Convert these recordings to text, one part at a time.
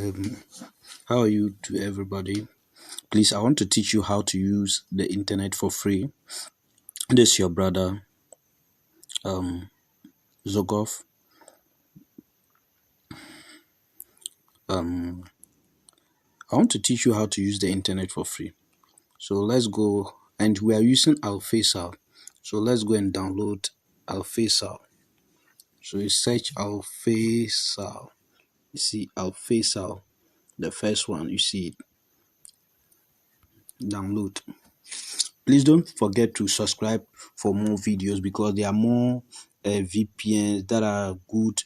Um, how are you to everybody? Please, I want to teach you how to use the internet for free. This is your brother, Zogov. I want to teach you how to use the internet for free. So let's go, and we are using Alfaisal. So let's go and download Alfaisal. So you search Alfaisal. You see Alfaisal, the first one. You see it. Download. Please don't forget to subscribe for more videos because there are more VPNs that are good,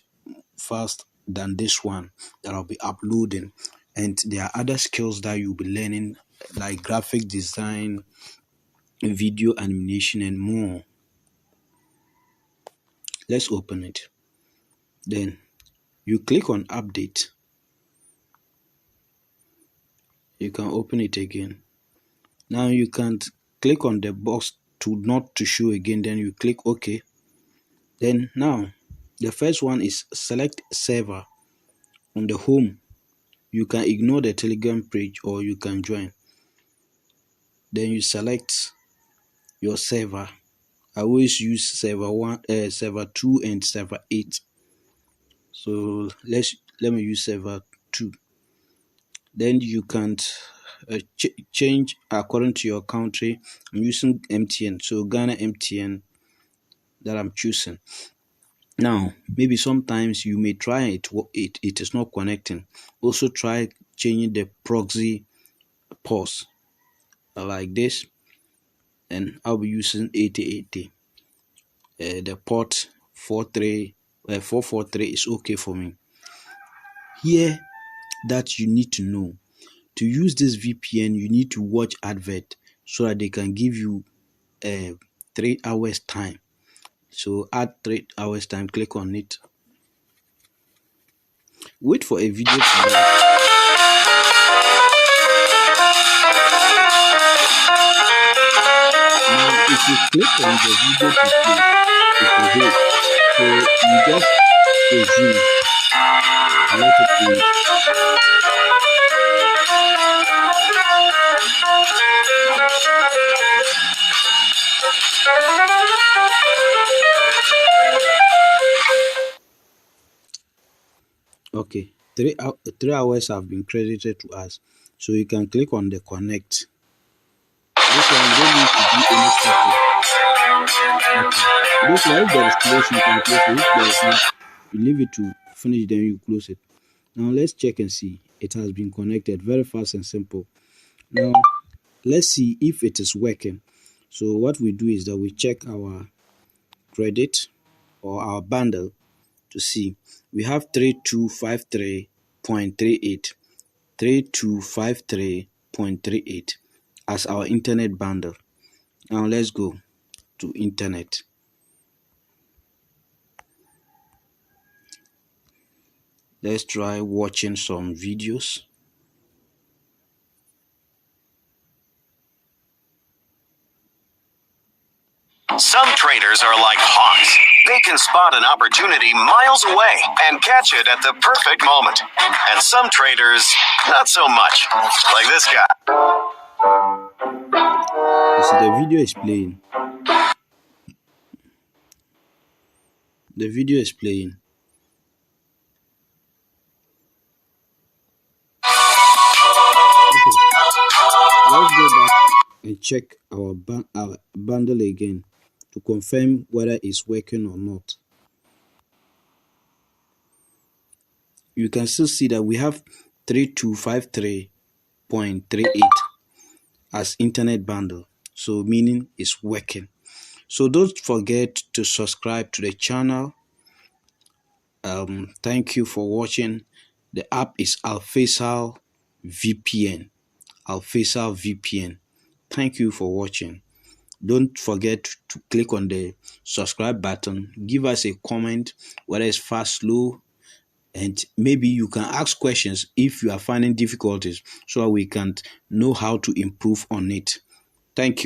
fast than this one that I'll be uploading. And there are other skills that you'll be learning, like graphic design, video animation, and more. Let's open it. Then you click on update. You can open it again. Now you can click on the box to not to show again. Then you click OK. Then now the first one is select server. On the home, you can ignore the Telegram page or you can join. Then you select your server. I always use server 1, server 2 and server 8. So let me use server 2. Then you can change according to your country. I'm using MTN, so Ghana MTN that I'm choosing. Now, maybe sometimes you may try it is not connecting. Also try changing the proxy port like this, and I'll be using 8080. The port 443 is okay for me. Here that you need to know, to use this VPN you need to watch advert so that they can give you 3 hours time. So add 3 hours time, click on it. Wait for a video to load. Now if you click on the video to play, it will hold. So you just resume and let it play. Okay, 3 hours have been credited to us, so you can click on the connect. This one don't need to do any setting. Okay. This one, if there is close, you can close it. If there is not, you leave it to finish, then you close it. Now let's check and see. It has been connected. Very fast and simple. Now let's see if it is working. So what we do is that we check our credit or our bundle to see. We have 3253.38 3253.38 as our internet bundle. Now let's go to internet. Let's try watching some videos. Some traders are like hawks. They can spot an opportunity miles away and catch it at the perfect moment. And some traders, not so much. Like this guy. So the video is playing. The video is playing. Okay. Let's go back and check our bundle again to confirm whether it's working or not. You can still see that we have 3253.38 as internet bundle, so meaning it's working. So don't forget to subscribe to the channel. Thank you for watching. The app is Alfaisal VPN. Alfaisal VPN. Thank you for watching. Don't forget to click on the subscribe button. Give us a comment whether it's fast, slow, and maybe you can ask questions if you are finding difficulties so we can know how to improve on it. Thank you.